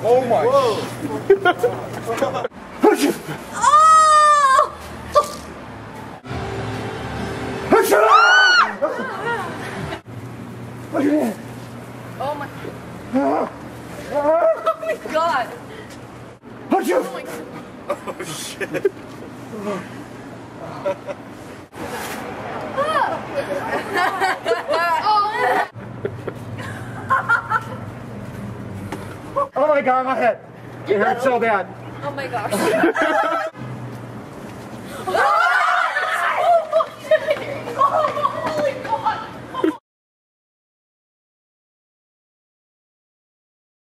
Oh my! Whoa! Oh my! Oh my god! Oh my god! Oh shit! Oh my god, my head! It hurts so bad. Oh my gosh!